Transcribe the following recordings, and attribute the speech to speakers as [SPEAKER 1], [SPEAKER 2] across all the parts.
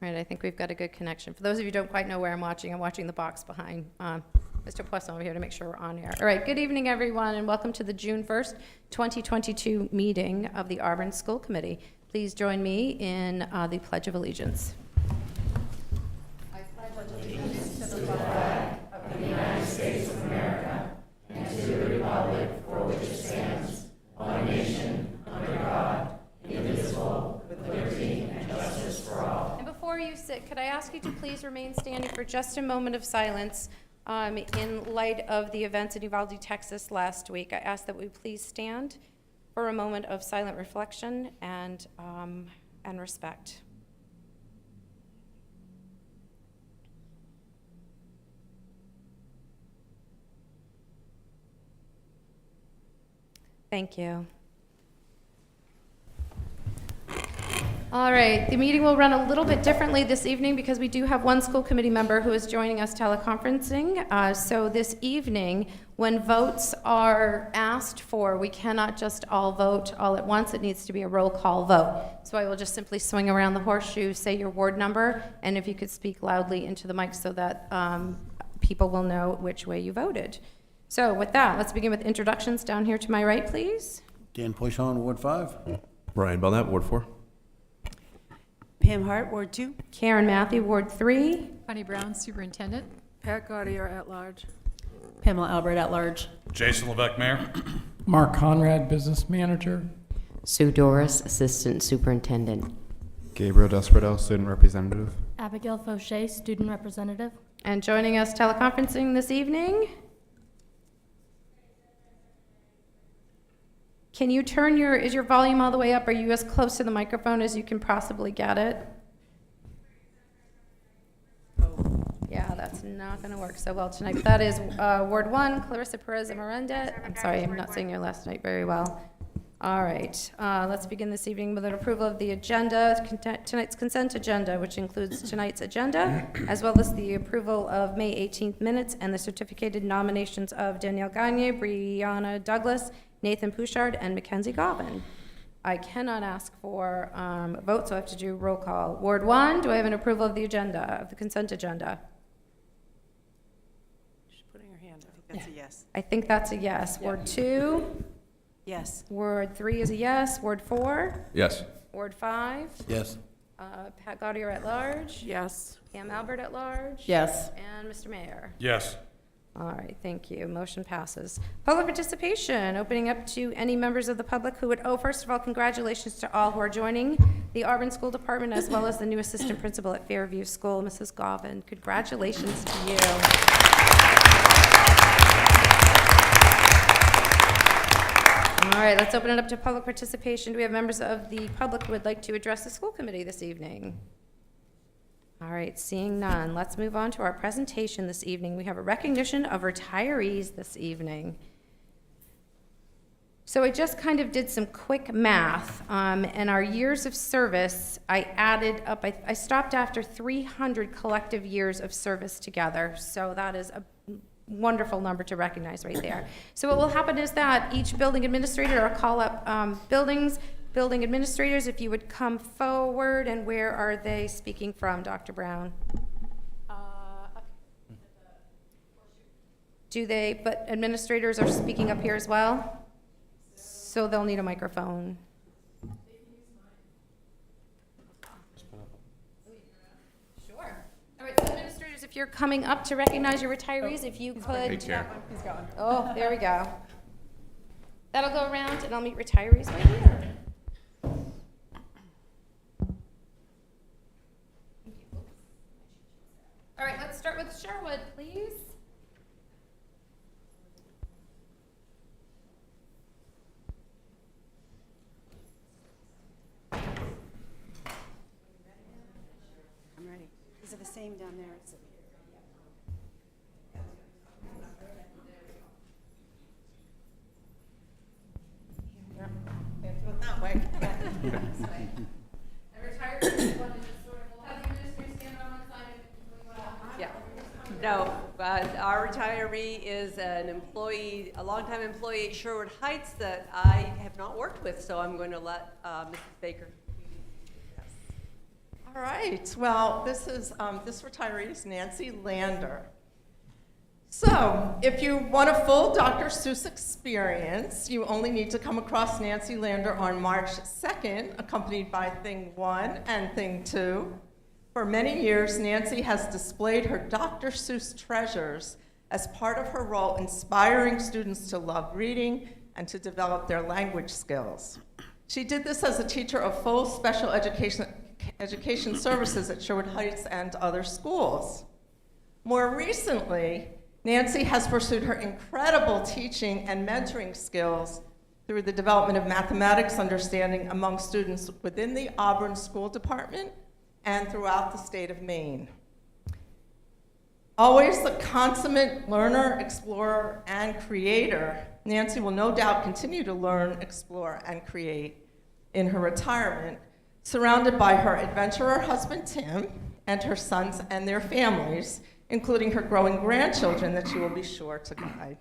[SPEAKER 1] right, I think we've got a good connection. For those of you who don't quite know where I'm watching the box behind Mr. Poisson over here to make sure we're on air. All right, good evening, everyone, and welcome to the June 1st, 2022 meeting of the Auburn School Committee. Please join me in the Pledge of Allegiance. I pledge allegiance to the flag of the United States of America and to the republic for which it stands, one nation, under God, indivisible, with liberty and justice for all. And before you sit, could I ask you to please remain standing for just a moment of silence in light of the events in Uvalde, Texas last week? I ask that we please stand for a moment of silent reflection and respect. Thank you. All right, the meeting will run a little bit differently this evening because we do have one school committee member who is joining us teleconferencing. So this evening, when votes are asked for, we cannot just all vote all at once. It needs to be a roll call vote. So I will just simply swing around the horseshoe, say your ward number, and if you could speak loudly into the mic so that people will know which way you voted. So with that, let's begin with introductions down here to my right, please.
[SPEAKER 2] Dan Poisson, Ward 5.
[SPEAKER 3] Brian Belknap, Ward 4.
[SPEAKER 4] Pam Hart, Ward 2.
[SPEAKER 1] Karen Matthew, Ward 3.
[SPEAKER 5] Connie Brown, Superintendent.
[SPEAKER 6] Pat Gaudier at large.
[SPEAKER 4] Pamela Albert at large.
[SPEAKER 7] Jason Levesque, Mayor.
[SPEAKER 8] Mark Conrad, Business Manager.
[SPEAKER 9] Sue Doris, Assistant Superintendent.
[SPEAKER 3] Gabriel Desperado, Student Representative.
[SPEAKER 10] Abigail Fauché, Student Representative.
[SPEAKER 1] And joining us teleconferencing this evening, can you turn is your volume all the way up? Are you as close to the microphone as you can possibly get it? Yeah, that's not going to work so well tonight. But that is Ward 1, Clarissa Perez Amarenda. I'm sorry, I'm not saying your last night very well. All right, let's begin this evening with an approval of the agenda, tonight's consent agenda, which includes tonight's agenda, as well as the approval of May 18th minutes and the certificated nominations of Danielle Gagne, Brianna Douglas, Nathan Pouchard, and Mackenzie Govan. I cannot ask for a vote, so I have to do roll call. Ward 1, do I have an approval of the agenda, of the consent agenda?
[SPEAKER 4] She's putting her hand. I think that's a yes.
[SPEAKER 1] I think that's a yes.
[SPEAKER 4] Yeah.
[SPEAKER 1] Ward 2?
[SPEAKER 4] Yes.
[SPEAKER 1] Ward 3 is a yes. Ward 4?
[SPEAKER 3] Yes.
[SPEAKER 1] Ward 5?
[SPEAKER 2] Yes.
[SPEAKER 1] Pat Gaudier at large?
[SPEAKER 6] Yes.
[SPEAKER 1] Pam Albert at large?
[SPEAKER 4] Yes.
[SPEAKER 1] And Mr. Mayor?
[SPEAKER 7] Yes.
[SPEAKER 1] All right, thank you. Motion passes. Public participation, opening up to any members of the public who would, first of all, congratulations to all who are joining the Auburn School Department, as well as the new assistant principal at Fairview School, Mrs. Govan. Congratulations to you. All right, let's open it up to public participation. Do we have members of the public who would like to address the school committee this evening? All right, seeing none, let's move on to our presentation this evening. We have a recognition of retirees this evening. So I just kind of did some quick math, and our years of service, I added up, I stopped after 300 collective years of service together, so that is a wonderful number to recognize right there. So what will happen is that each building administrator, or call up building administrators, if you would come forward, and where are they speaking from, Dr. Brown? But administrators are speaking up here as well? So they'll need a microphone. Sure. All right, so administrators, if you're coming up to recognize your retirees, if you could.
[SPEAKER 3] Take care.
[SPEAKER 6] He's gone.
[SPEAKER 1] Oh, there we go. That'll go around, and I'll meet retirees right here. All right, let's start with Sherwood, please.
[SPEAKER 4] I'm ready. These are the same down there.
[SPEAKER 6] That way.
[SPEAKER 11] No, our retiree is an employee, a longtime employee at Sherwood Heights that I have not worked with, so I'm going to let Mrs. Baker.
[SPEAKER 1] All
[SPEAKER 5] All right, well, this retiree is Nancy Lander. So, if you want a full Dr. Seuss experience, you only need to come across Nancy Lander on March 2nd, accompanied by Thing 1 and Thing 2. For many years, Nancy has displayed her Dr. Seuss treasures as part of her role inspiring students to love reading and to develop their language skills. She did this as a teacher of full special education services at Sherwood Heights and other schools. More recently, Nancy has pursued her incredible teaching and mentoring skills through the development of mathematics understanding among students within the Auburn School Department and throughout the state of Maine. Always the consummate learner, explorer, and creator, Nancy will no doubt continue to learn, explore, and create in her retirement, surrounded by her adventurer husband, Tim, and her sons and their families, including her growing grandchildren that she will be sure to guide.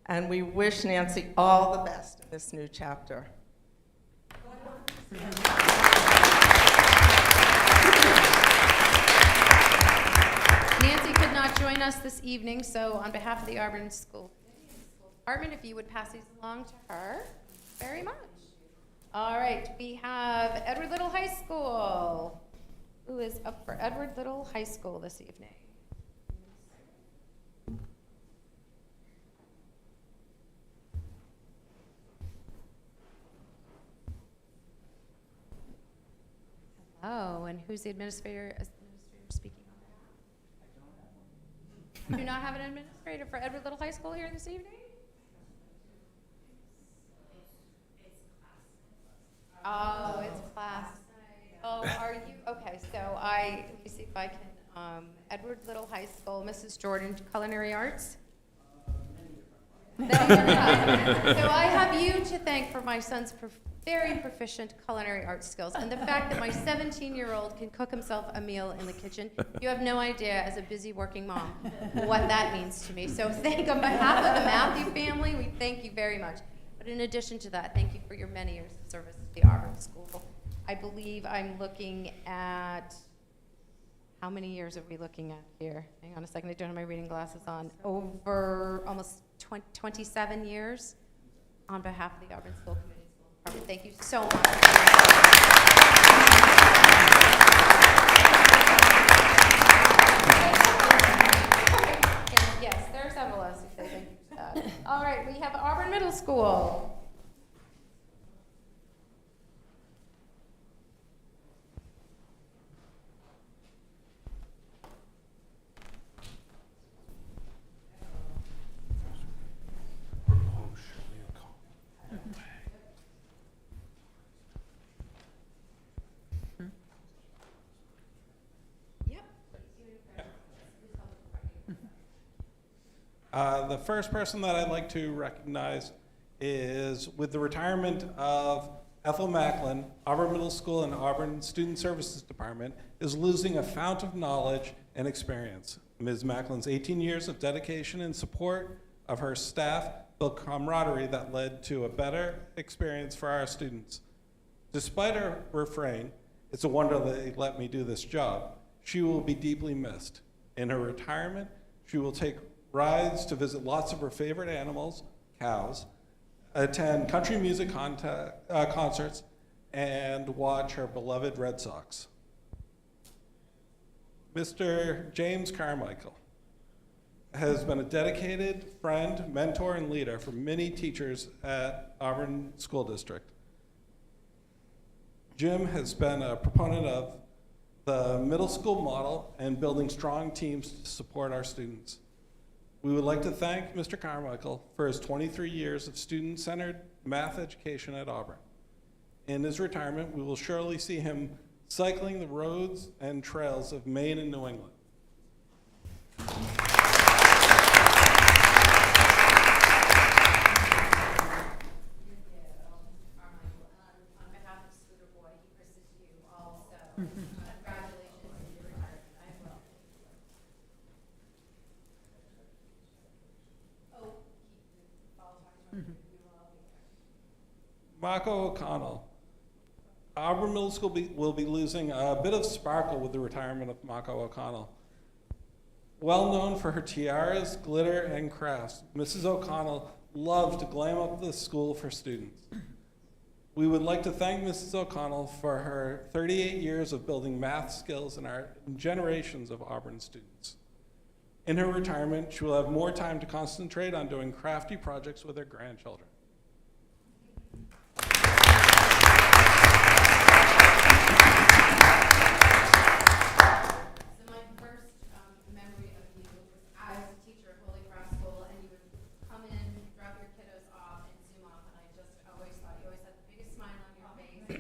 [SPEAKER 5] And we wish Nancy all the best in this new chapter.
[SPEAKER 1] Nancy could not join us this evening, so on behalf of the Auburn School Department, if you would pass these along to her, very much. All right, we have Edward Little High School. Who is up for Edward Little High School this evening? Oh, and who's the administrator speaking on behalf? Do not have an administrator for Edward Little High School here this evening? Oh, it's class. Oh, are you? Okay, so let me see if I can, Edward Little High School, Mrs. Jordan, Culinary Arts? So I have you to thank for my son's very proficient culinary arts skills and the fact that my 17-year-old can cook himself a meal in the kitchen. You have no idea, as a busy working mom, what that means to me. So on behalf of the Matthew family, we thank you very much. But in addition to that, thank you for your many years of service at the Auburn School. I believe I'm looking at, how many years are we looking at here? Hang on a second, I don't have my reading glasses on. Over almost 27 years on behalf of the Auburn School Committee. Thank you so much. Yes, there are several of us who say thank you for that. All right, we have Auburn Middle School.
[SPEAKER 7] The first person that I'd like to recognize is, with the retirement of Ethel Macklin, Auburn Middle School and Auburn Student Services Department is losing a fount of knowledge and experience. Ms. Macklin's 18 years of dedication and support of her staff built camaraderie that led to a better experience for our students. Despite her refrain, "It's a wonder they let me do this job," she will be deeply missed. In her retirement, she will take rides to visit lots of her favorite animals, cows, attend country music concerts, and watch her beloved Red Sox. Mr. James Carmichael has been a dedicated friend, mentor, and leader for many teachers at Auburn School District. Jim has been a proponent of the middle school model and building strong teams to support our students. We would like to thank Mr. Carmichael for his 23 years of student-centered math education at Auburn. In his retirement, we will surely see him cycling the roads and trails of Maine and New England. Marco O'Connell, Auburn Middle School will be losing a bit of sparkle with the retirement of Mako O'Connell. Well known for her tiaras, glitter, and crafts, Mrs. O'Connell loved to glam up the school for students. We would like to thank Mrs. O'Connell for her 38 years of building math skills in our generations of Auburn students. In her retirement, she will have more time to concentrate on doing crafty projects with her grandchildren.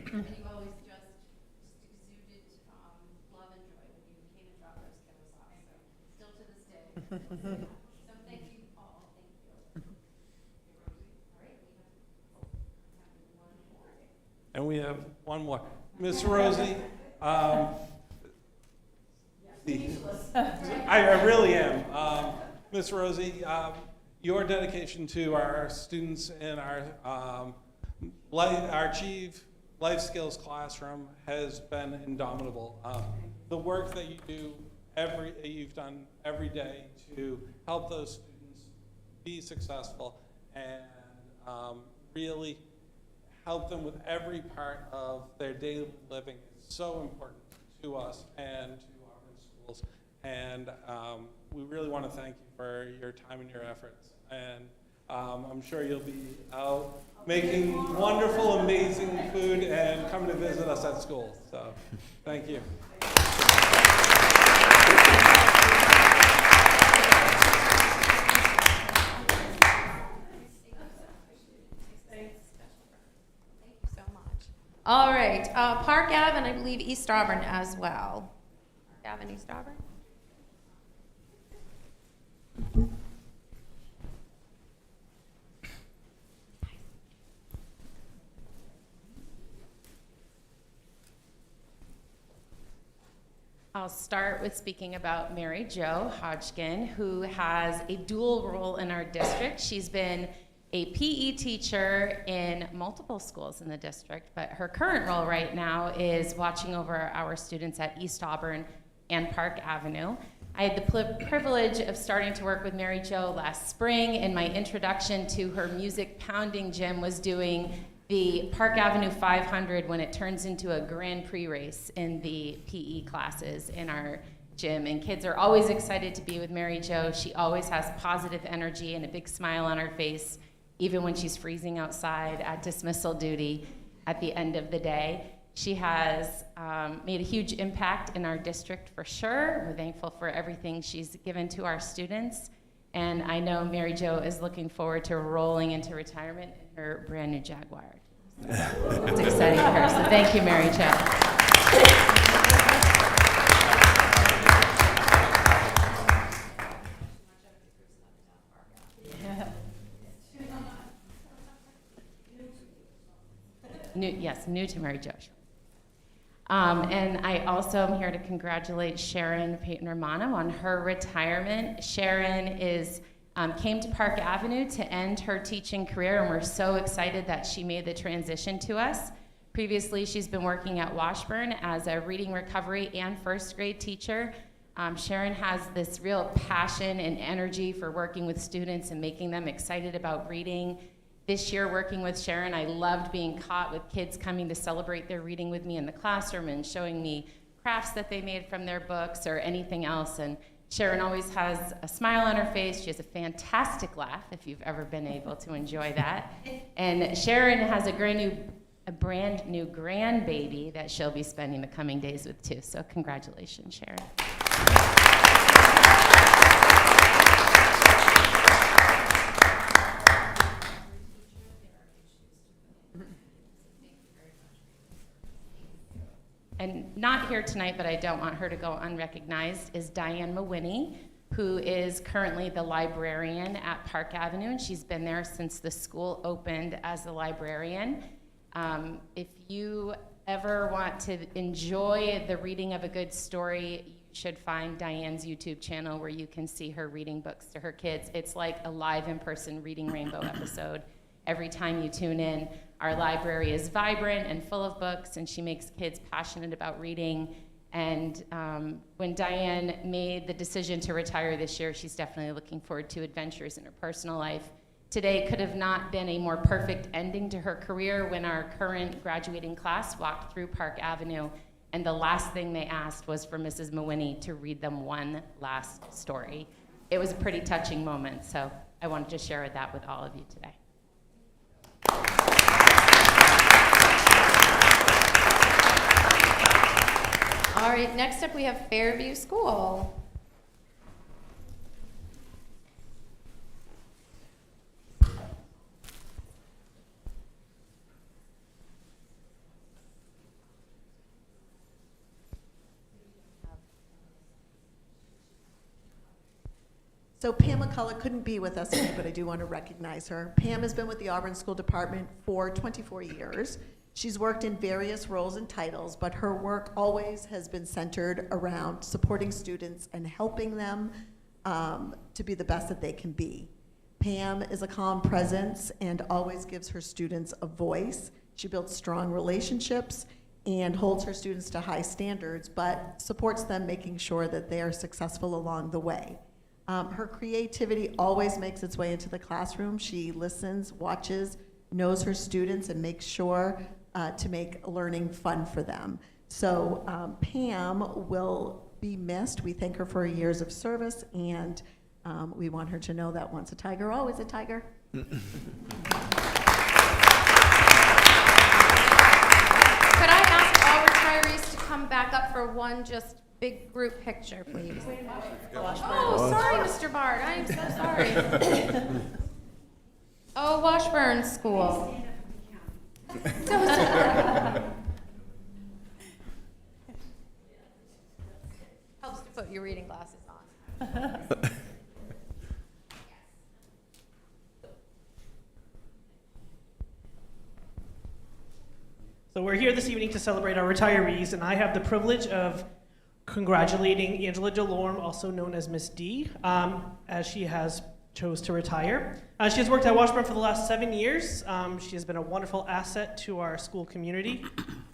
[SPEAKER 1] And you always just exuded love and joy when you came and dropped those kiddos off. So still to this day. So thank you all. Thank you. All right, we have one more.
[SPEAKER 7] And we have one more. Miss Rosie, I really am. Miss Rosie, your dedication to our students in our Chief Life Skills classroom has been indomitable. The work that you've done every day to help those students be successful and really help them with every part of their daily living is so important to us and to Auburn schools. And we really want to thank you for your time and your efforts. And I'm sure you'll be out making wonderful, amazing food and coming to visit us at school. So, thank you.
[SPEAKER 1] Thank you so much. All right, Park Ave and I believe East Auburn as well. Park Ave and East Auburn.
[SPEAKER 12] I'll start with speaking about Mary Jo Hodgkin, who has a dual role in our district. She's been a PE teacher in multiple schools in the district, but her current role right now is watching over our students at East Auburn and Park Avenue. I had the privilege of starting to work with Mary Jo last spring, and my introduction to her music pounding gym was doing the Park Avenue 500 when it turns into a Grand Prix race in the PE classes in our gym. And kids are always excited to be with Mary Jo. She always has positive energy and a big smile on her face, even when she's freezing outside at dismissal duty at the end of the day. She has made a huge impact in our district for sure. We're thankful for everything she's given to our students. And I know Mary Jo is looking forward to rolling into retirement in her brand new Jaguar. So it's exciting for her. So thank you, Mary Jo. New to Mary Jo. And I also am here to congratulate Sharon Peyton Romano on her retirement. Sharon came to Park Avenue to end her teaching career, and we're so excited that she made the transition to us. Previously, she's been working at Washburn as a reading recovery and first grade teacher. Sharon has this real passion and energy for working with students and making them excited about reading. This year, working with Sharon, I loved being caught with kids coming to celebrate their reading with me in the classroom and showing me crafts that they made from their books or anything else. And Sharon always has a smile on her face. She has a fantastic laugh, if you've ever been able to enjoy that. And Sharon has a brand new grandbaby that she'll be spending the coming days with too. So congratulations, Sharon. And not here tonight, but I don't want her to go unrecognized, is Diane Mcwinney, who is currently the librarian at Park Avenue, and she's been there since the school opened as the librarian. If you ever want to enjoy the reading of a good story, you should find Diane's YouTube channel where you can see her reading books to her kids. It's like a live in-person Reading Rainbow episode every time you tune in. Our library is vibrant and full of books, and she makes kids passionate about reading. And when Diane made the decision to retire this year, she's definitely looking forward to adventures in her personal life. Today could have not been a more perfect ending to her career when our current graduating class walked through Park Avenue, and the last thing they asked was for Mrs. Mcwinney to read them one last story. It was a pretty touching moment, so I wanted to share that with all of you today.
[SPEAKER 1] All right, next up we have Fairview School.
[SPEAKER 5] So Pam McCullough couldn't be with us today, but I do want to recognize her. Pam has been with the Auburn School Department for 24 years. She's worked in various roles and titles, but her work always has been centered around supporting students and helping them to be the best that they can be. Pam is a calm presence and always gives her students a voice. She builds strong relationships and holds her students to high standards, but supports them, making sure that they are successful along the way. Her creativity always makes its way into the classroom. She listens, watches, knows her students, and makes sure to make learning fun for them. So Pam will be missed. We thank her for her years of service, and we want her to know that once a tiger, always a tiger.
[SPEAKER 1] Could I ask all retirees to come back up for one just big group picture, please? Oh, sorry, Mr. Bard. I am so sorry. Oh, Washburn School. So sorry. Helps to put your reading glasses on.
[SPEAKER 13] So we're here this evening to celebrate our retirees, and I have the privilege of congratulating Angela DeLorme, also known as Miss D, as she has chose to retire. She has worked at Washburn for the last 7 years. She has been a wonderful asset to our school community.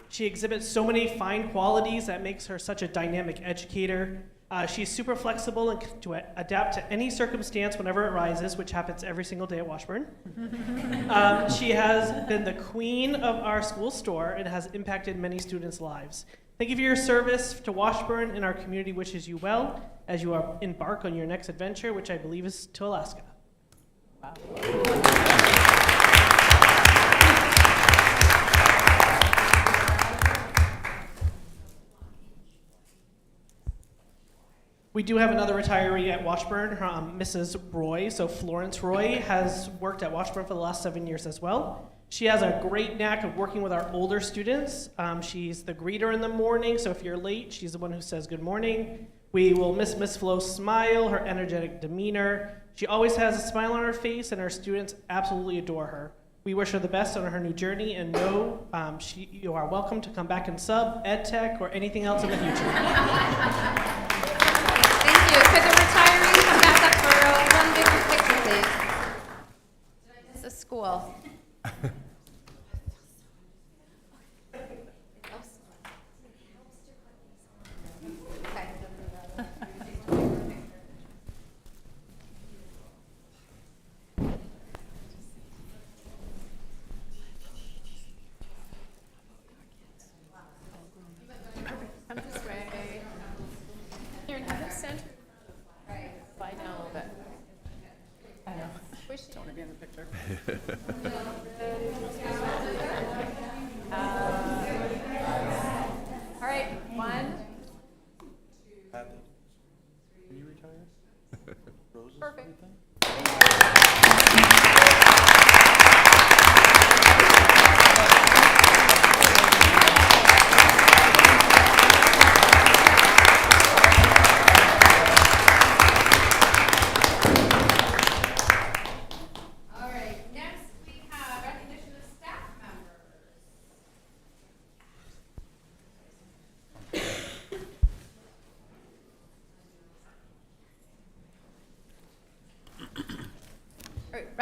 [SPEAKER 13] She exhibits so many fine qualities that makes her such a dynamic educator. She's super flexible and to adapt to any circumstance whenever it rises, which happens every single day at Washburn. She has been the queen of our school store and has impacted many students' lives. Thank you for your service to Washburn, and our community wishes you well as you embark on your next adventure, which I believe is to Alaska. Wow. We do have another retiree at Washburn, Mrs. Roy. So Florence Roy has worked at Washburn for the last 7 years as well. She has a great knack of working with our older students. She's the greeter in the morning, so if you're late, she's the one who says good morning. We will miss Miss Flo's smile, her energetic demeanor. She always has a smile on her face, and our students absolutely adore her. We wish her the best on her new journey, and know you are welcome to come back and sub, ed tech, or anything else in the future.
[SPEAKER 1] Thank you. Could the retirees come back up for one big picture, please? Did I miss a school? All right, one. Can you retire? Perfect.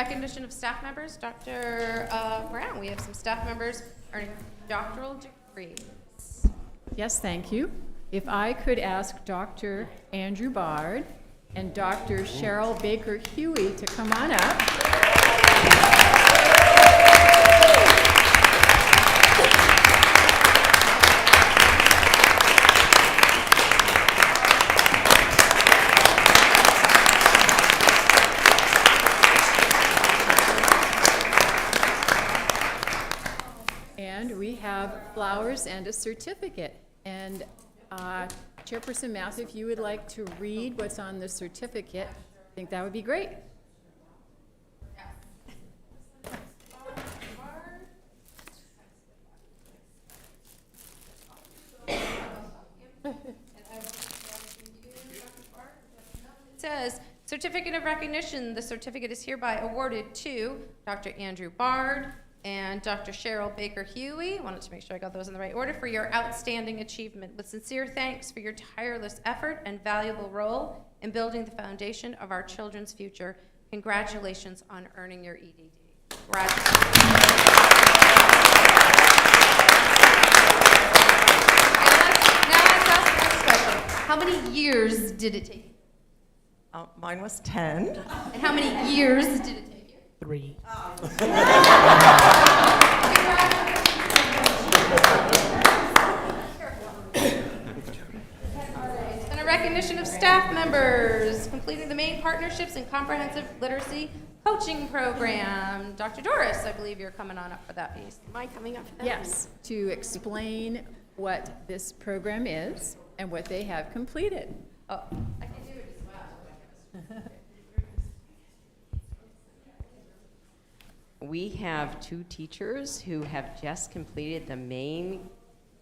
[SPEAKER 1] Recognition of staff members. Dr. Brown, we have some staff members earning doctoral degrees.
[SPEAKER 6] Yes, thank you. If I could ask Dr. Andrew Bard and Dr. Cheryl Baker-Huey to come on up. And we have flowers and a certificate. And Chairperson Matthew, if you would like to read what's on the certificate, I think that would be great.
[SPEAKER 1] It says, Certificate of Recognition. The certificate is hereby awarded to Dr. Andrew Bard and Dr. Cheryl Baker-Huey, wanted to make sure I got those in the right order, for your outstanding achievement. With sincere thanks for your tireless effort and valuable role in building the foundation of our children's future. Congratulations on earning your EDD. Congratulations. Now let's ask the next question. How many years did it take you?
[SPEAKER 5] Mine was 10.
[SPEAKER 1] And how many years did it take you?
[SPEAKER 13] 3.
[SPEAKER 1] And a recognition of staff members completing the Maine Partnerships and Comprehensive Literacy Coaching Program. Dr. Doris, I believe you're coming on up for that piece. Am I coming up for that?
[SPEAKER 6] Yes, to explain what this program is and what they have completed.
[SPEAKER 1] Oh, I can do it as well.
[SPEAKER 9] We have 2 teachers who have just completed the Maine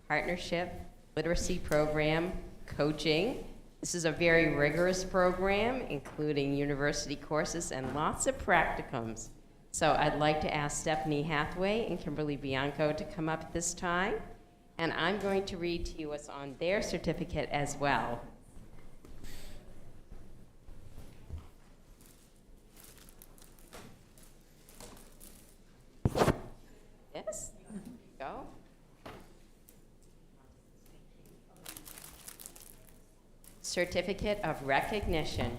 [SPEAKER 9] Partnership Literacy Program coaching. This is a very rigorous program, including university courses and lots of practicums. So I'd like to ask Stephanie Hathaway and Kimberly Bianco to come up at this time. And I'm going to read to you what's on their certificate as well. Yes, there you go. Certificate of Recognition.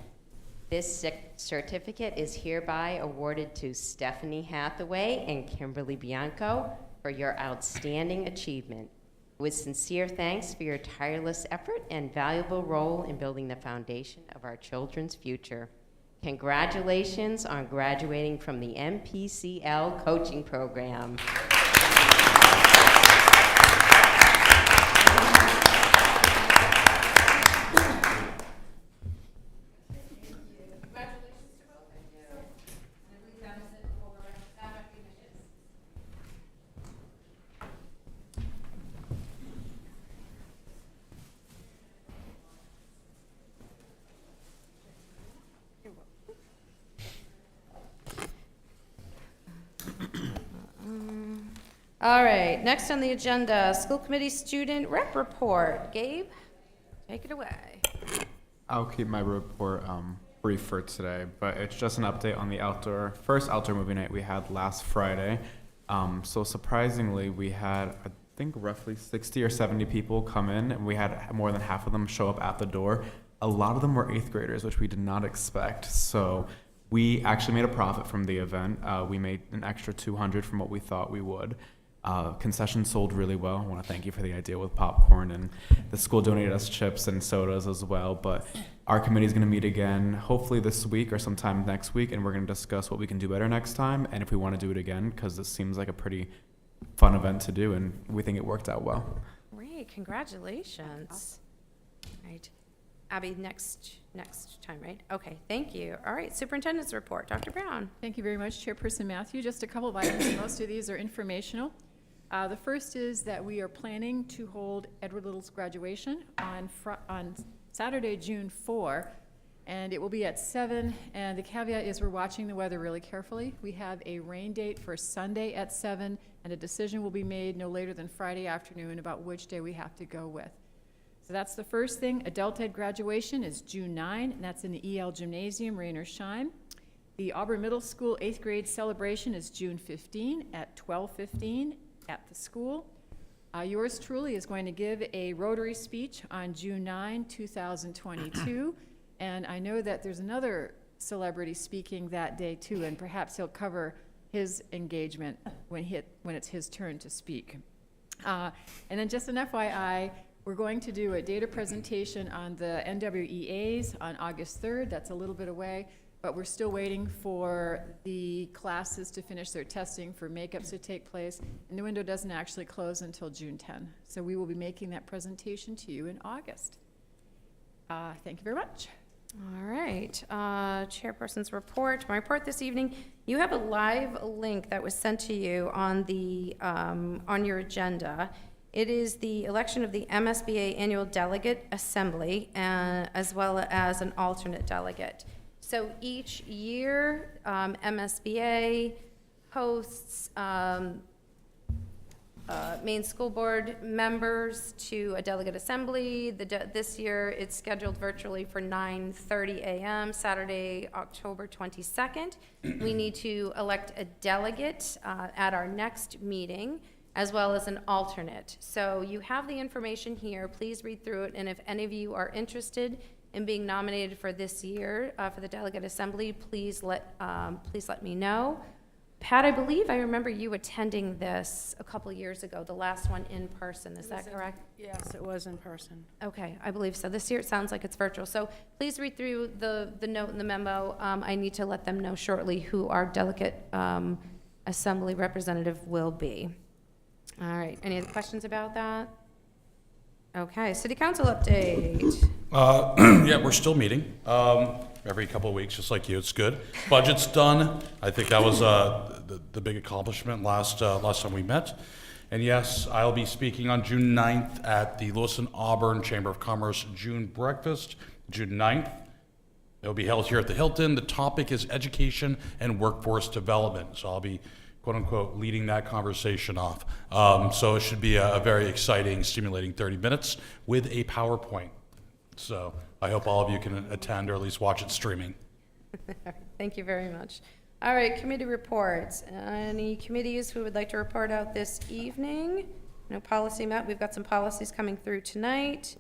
[SPEAKER 9] This certificate is hereby awarded to Stephanie Hathaway and Kimberly Bianco for your outstanding achievement. With sincere thanks for your tireless effort and valuable role in building the foundation of our children's future. Congratulations on graduating from the MPCL coaching program.
[SPEAKER 1] All right, next on the agenda, school committee student rep report. Gabe, take it away.
[SPEAKER 3] I'll keep my report brief for today, but it's just an update on the first outdoor movie night we had last Friday. So surprisingly, we had, I think, roughly 60 or 70 people come in, and we had more than half of them show up at the door. A lot of them were 8th graders, which we did not expect. So we actually made a profit from the event. We made an extra $200 from what we thought we would. Concessions sold really well. I want to thank you for the idea with popcorn, and the school donated us chips and sodas as well. But our committee is going to meet again hopefully this week or sometime next week, and we're going to discuss what we can do better next time and if we want to do it again, because this seems like a pretty fun event to do, and we think it worked out well.
[SPEAKER 1] Great, congratulations. Right, Abby, next time, right? Okay, thank you. All right, superintendent's report. Dr. Brown.
[SPEAKER 6] Thank you very much, Chairperson Matthew. Just a couple of items. Most of these are informational. The first is that we are planning to hold Edward Little's graduation on Saturday, June 4, and it will be at 7, and the caveat is we're watching the weather really carefully. We have a rain date for Sunday at 7, and a decision will be made no later than Friday afternoon about which day we have to go with. So that's the first thing. Adult Ed graduation is June 9, and that's in the EL Gymnasium, rain or shine. The Auburn Middle School 8th grade celebration is June 15 at 12:15 at the school. Yours truly is going to give a Rotary speech on June 9, 2022. And I know that there's another celebrity speaking that day too, and perhaps he'll cover his engagement when it's his turn to speak. And then just an FYI, we're going to do a data presentation on the NWEAs on August 3rd. That's a little bit away, but we're still waiting for the classes to finish their testing for makeups to take place, and the window doesn't actually close until June 10. So we will be making that presentation to you in August. Thank you very much.
[SPEAKER 1] All right, Chairperson's report. My report this evening, you have a live link that was sent to you on the, on your agenda. It is the election of the MSBA Annual Delegate Assembly, as well as an alternate delegate. So each year, MSBA hosts Maine School Board members to a delegate assembly. This year, it's scheduled virtually for 9:30 a.m., Saturday, October 22nd. We need to elect a delegate at our next meeting, as well as an alternate. So you have the information here. Please read through it, and if any of you are interested in being nominated for this year for the delegate assembly, please let me know. Pat, I believe I remember you attending this a couple years ago, the last one in person. Is that correct?
[SPEAKER 4] Yes, it was in person.
[SPEAKER 1] Okay, I believe so. This year it sounds like it's virtual. So please read through the note and the memo. I need to let them know shortly who our delegate assembly representative will be. All right, any other questions about that? Okay, city council update.
[SPEAKER 14] Yeah, we're still meeting every couple of weeks, just like you. It's good. Budget's done. I think that was the big accomplishment last time we met. And yes, I'll be speaking on June 9th at the Lewis and Auburn Chamber of Commerce June breakfast, June 9th. It'll be held here at the Hilton. The topic is education and workforce development. So I'll be, quote unquote, leading that conversation off. So it should be a very exciting, stimulating 30 minutes with a PowerPoint. So I hope all of you can attend or at least watch it streaming.
[SPEAKER 1] Thank you very much. All right, committee reports. Any committees who would like to report out this evening? No policy met. We've got some policies coming through tonight.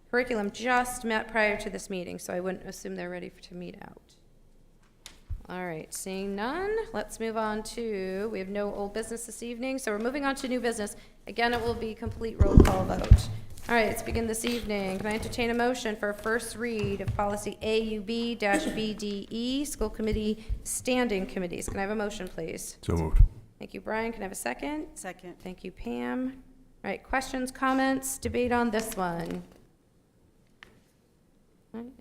[SPEAKER 1] Curriculum just met prior to this meeting, so I wouldn't assume they're ready to meet out. All right, seeing none, let's move on to, we have no old business this evening, so we're moving on to new business. Again, it will be complete roll call vote. All right, let's begin this evening. Can I entertain a motion for a first read of policy AUB-BDE, school committee standing committees? Can I have a motion, please?
[SPEAKER 2] So moved.
[SPEAKER 1] Thank you, Brian. Can I have a second?
[SPEAKER 4] Second.
[SPEAKER 1] Thank you, Pam. All right, questions, comments, debate on this one? All right.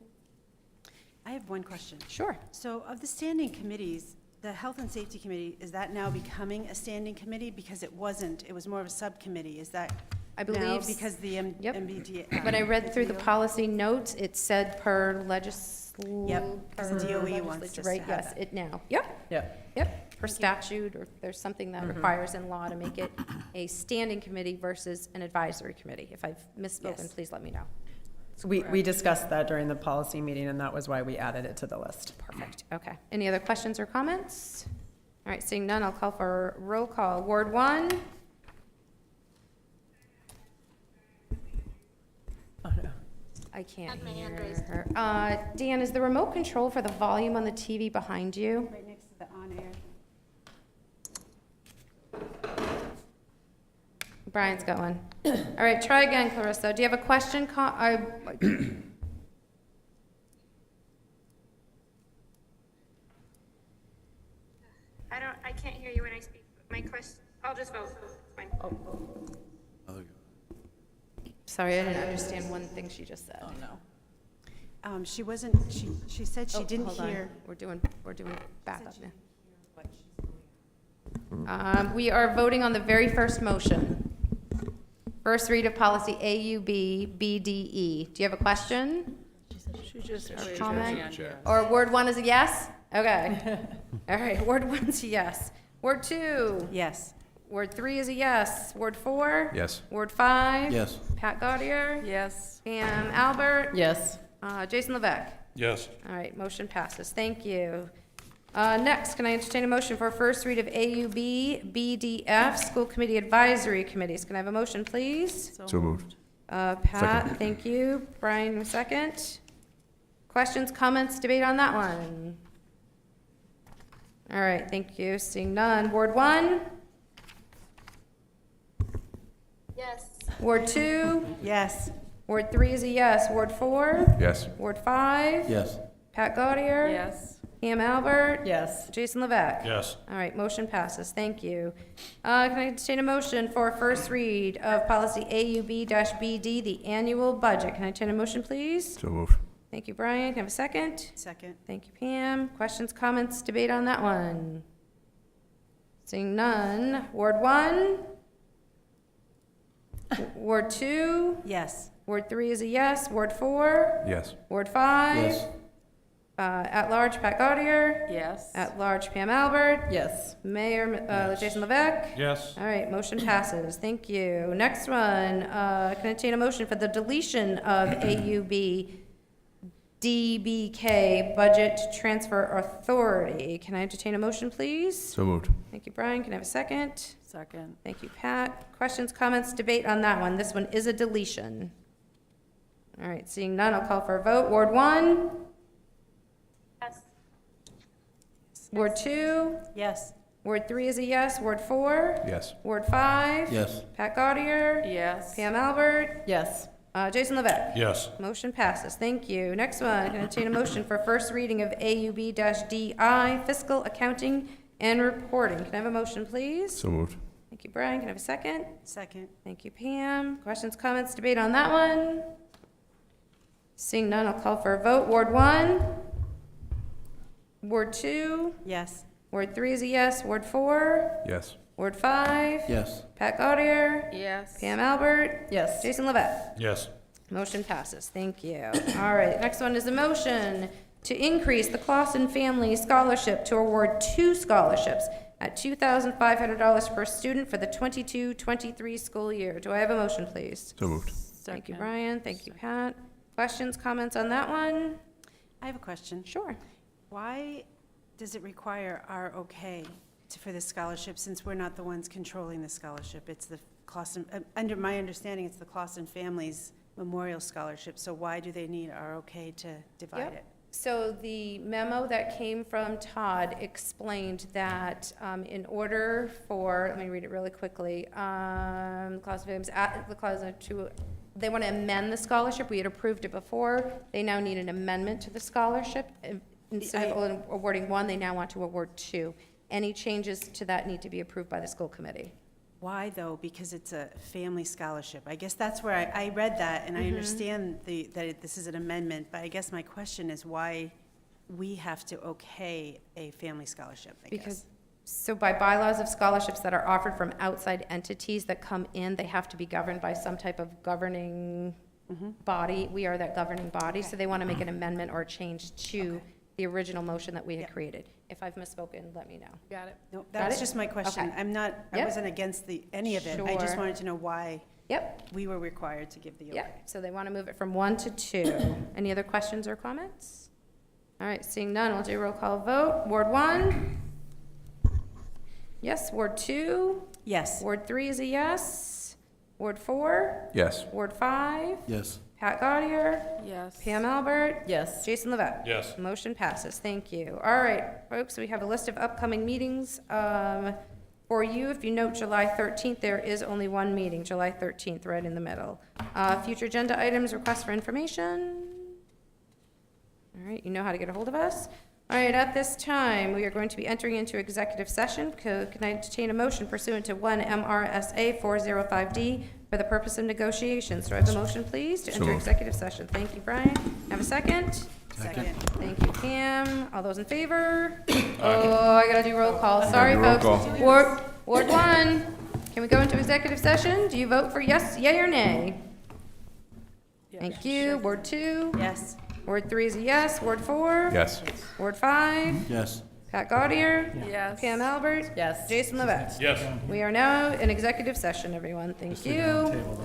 [SPEAKER 4] I have one question.
[SPEAKER 1] Sure.
[SPEAKER 4] So of the standing committees, the Health and Safety Committee, is that now becoming a standing committee? Because it wasn't, it was more of a subcommittee. Is that
[SPEAKER 1] I believe
[SPEAKER 4] now because the MBD?
[SPEAKER 1] When I read through the policy notes, it said per legislature.
[SPEAKER 4] Yep, because the DOE wants us to
[SPEAKER 1] right?
[SPEAKER 4] have
[SPEAKER 1] Yes,
[SPEAKER 4] that.
[SPEAKER 1] it now. Yep. Per statute, or there's something that requires in law to make it a standing committee versus an advisory committee. If I've misspoken,
[SPEAKER 4] Yes.
[SPEAKER 1] please let me know.
[SPEAKER 15] So we discussed that during the policy meeting, and that was why we added it to the list.
[SPEAKER 1] Perfect. Okay. Any other questions or comments? All right, seeing none, I'll call for roll call. Ward 1.
[SPEAKER 15] Oh, no.
[SPEAKER 1] I can't hear her. Dan, is the remote control for the volume on the TV behind you?
[SPEAKER 4] Right next to the on-air.
[SPEAKER 1] Brian's got one. All right, try again, Clarissa. Do you have a question?
[SPEAKER 16] I can't hear you when I speak. My question, I'll just vote. Fine.
[SPEAKER 1] Sorry, I didn't understand one thing she just said.
[SPEAKER 15] Oh, no.
[SPEAKER 4] She wasn't, she said she didn't
[SPEAKER 1] Hold on.
[SPEAKER 4] hear.
[SPEAKER 1] We're doing backup now. We are voting on the very first motion. First read of policy AUB-BDE. Do you have a question?
[SPEAKER 4] She just
[SPEAKER 1] Or comment? Or Ward 1 is a yes? Okay. All right, Ward 1's a yes. Ward 2?
[SPEAKER 4] Yes.
[SPEAKER 1] Ward 3 is a yes. Ward 4?
[SPEAKER 2] Yes.
[SPEAKER 1] Ward 5?
[SPEAKER 2] Yes.
[SPEAKER 1] Pat Gaudier?
[SPEAKER 4] Yes.
[SPEAKER 1] Pam Albert?
[SPEAKER 15] Yes.
[SPEAKER 1] Jason Levesque?
[SPEAKER 14] Yes.
[SPEAKER 1] All right, motion passes. Thank you. Next, can I entertain a motion for a first read of AUB, BDF, School Committee Advisory Committees? Can I have a motion, please?
[SPEAKER 2] So moved.
[SPEAKER 1] Pat, thank you. Brian, a second. Questions, comments, debate on that one? All right, thank you. Seeing none. Ward 1?
[SPEAKER 10] Yes.
[SPEAKER 1] Ward 2?
[SPEAKER 4] Yes.
[SPEAKER 1] Ward 3 is a yes. Ward 4?
[SPEAKER 2] Yes.
[SPEAKER 1] Ward 5?
[SPEAKER 2] Yes.
[SPEAKER 1] Pat Gaudier?
[SPEAKER 11] Yes.
[SPEAKER 1] Pam Albert?
[SPEAKER 15] Yes.
[SPEAKER 1] Jason Levesque?
[SPEAKER 14] Yes.
[SPEAKER 1] All right, motion passes. Thank you. Can I entertain a motion for a first read of policy AUB-BD, the annual budget? Can I entertain a motion, please?
[SPEAKER 2] So moved.
[SPEAKER 1] Thank you, Brian. Can I have a second?
[SPEAKER 4] Second.
[SPEAKER 1] Thank you, Pam. Questions, comments, debate on that one? Seeing none. Ward 1? Ward 2?
[SPEAKER 4] Yes.
[SPEAKER 1] Ward 3 is a yes. Ward 4?
[SPEAKER 2] Yes.
[SPEAKER 1] Ward 5?
[SPEAKER 2] Yes.
[SPEAKER 1] At-large, Pat Gaudier?
[SPEAKER 11] Yes.
[SPEAKER 1] At-large, Pam Albert?
[SPEAKER 15] Yes.
[SPEAKER 1] Mayor, Jason Levesque?
[SPEAKER 14] Yes.
[SPEAKER 1] All right, motion passes. Thank you. Next one, can I entertain a motion for the deletion of AUB DBK Budget Transfer Authority? Can I entertain a motion, please?
[SPEAKER 2] So moved.
[SPEAKER 1] Thank you, Brian. Can I have a second?
[SPEAKER 11] Second.
[SPEAKER 1] Thank you, Pat. Questions, comments, debate on that one. This one is a deletion. All right, seeing none, I'll call for a vote. Ward 1?
[SPEAKER 16] Yes.
[SPEAKER 1] Ward 2?
[SPEAKER 4] Yes.
[SPEAKER 1] Ward 3 is a yes. Ward 4?
[SPEAKER 2] Yes.
[SPEAKER 1] Ward 5?
[SPEAKER 2] Yes.
[SPEAKER 1] Pat Gaudier?
[SPEAKER 11] Yes.
[SPEAKER 1] Pam Albert?
[SPEAKER 15] Yes.
[SPEAKER 1] Jason Levesque?
[SPEAKER 14] Yes.
[SPEAKER 1] Motion passes. Thank you. Next one, can I entertain a motion for first reading of AUB-DI, Fiscal Accounting and Reporting? Can I have a motion, please?
[SPEAKER 2] So moved.
[SPEAKER 1] Thank you, Brian. Can I have a second?
[SPEAKER 4] Second.
[SPEAKER 1] Thank you, Pam. Questions, comments, debate on that one? Seeing none, I'll call for a vote. Ward 1? Ward 2?
[SPEAKER 4] Yes.
[SPEAKER 1] Ward 3 is a yes. Ward 4?
[SPEAKER 2] Yes.
[SPEAKER 1] Ward 5?
[SPEAKER 2] Yes.
[SPEAKER 1] Pat Gaudier?
[SPEAKER 11] Yes.
[SPEAKER 1] Pam Albert?
[SPEAKER 15] Yes.
[SPEAKER 1] Jason Levesque?
[SPEAKER 14] Yes.
[SPEAKER 1] Motion passes. Thank you. All right, next one is a motion to increase the Clawson Family Scholarship to award 2 scholarships at $2,500 per student for the 22-23 school year. Do I have a motion, please?
[SPEAKER 2] So moved.
[SPEAKER 1] Thank you, Brian. Thank you, Pat. Questions, comments on that one?
[SPEAKER 4] I have a question.
[SPEAKER 1] Sure.
[SPEAKER 4] Why does it require our okay for the scholarship, since we're not the ones controlling the scholarship? It's the Clawson, under my understanding, it's the Clawson Families Memorial Scholarship, so why do they need our okay to divide it?
[SPEAKER 1] So the memo that came from Todd explained that in order for, let me read it really quickly, they want to amend the scholarship. We had approved it before. They now need an amendment to the scholarship. Instead of awarding 1, they now want to award 2. Any changes to that need to be approved by the school committee.
[SPEAKER 4] Why, though? Because it's a family scholarship. I guess that's where I read that, and I understand this is an amendment, but I guess my question is why we have to okay a family scholarship, I guess.
[SPEAKER 1] So by bylaws of scholarships that are offered from outside entities that come in, they have to be governed by some type of governing body. We are that governing body, so they want to make an amendment or a change to the original motion that we had created. If I've misspoken, let me know.
[SPEAKER 6] Got it.
[SPEAKER 4] No, that's just my question.
[SPEAKER 1] Okay.
[SPEAKER 4] I wasn't against any of it. I just
[SPEAKER 1] Sure.
[SPEAKER 4] wanted to know why
[SPEAKER 1] Yep.
[SPEAKER 4] we were required to give the okay.
[SPEAKER 1] Yep, so they want to move it from 1 to 2. Any other questions or comments? All right, seeing none, we'll do a roll call vote. Ward 1? Yes. Ward 2?
[SPEAKER 4] Yes.
[SPEAKER 1] Ward 3 is a yes. Ward 4?
[SPEAKER 2] Yes.
[SPEAKER 1] Ward 5?
[SPEAKER 2] Yes.
[SPEAKER 1] Pat Gaudier?
[SPEAKER 11] Yes.
[SPEAKER 1] Pam Albert?
[SPEAKER 15] Yes.
[SPEAKER 1] Jason Levesque?
[SPEAKER 14] Yes.
[SPEAKER 1] Motion passes. Thank you. All right, folks, we have a list of upcoming meetings for you. If you note July 13th, there is only one meeting, July 13th, right in the middle. Future agenda items, requests for information. All right, you know how to get a hold of us. All right, at this time, we are going to be entering into executive session. Can I entertain a motion pursuant to 1 MRSA 405D for the purpose of negotiations? Do I have a motion, please, to
[SPEAKER 2] So
[SPEAKER 1] enter
[SPEAKER 2] moved.
[SPEAKER 1] executive session? Thank you, Brian. Have a second?
[SPEAKER 4] Second.
[SPEAKER 1] Thank you, Pam. All those in favor? Oh, I gotta do roll call. Sorry,
[SPEAKER 2] do roll
[SPEAKER 1] folks.
[SPEAKER 2] call.
[SPEAKER 1] Ward 1, can we go into executive session? Do you vote for yes, yay, or nay? Thank you. Ward 2?
[SPEAKER 4] Yes.
[SPEAKER 1] Ward 3 is a yes. Ward 4?
[SPEAKER 2] Yes.
[SPEAKER 1] Ward 5?
[SPEAKER 2] Yes.
[SPEAKER 1] Pat Gaudier?
[SPEAKER 11] Yes.
[SPEAKER 1] Pam Albert?
[SPEAKER 15] Yes.
[SPEAKER 1] Jason Levesque?
[SPEAKER 14] Yes.
[SPEAKER 1] We are now in executive session, everyone. Thank you.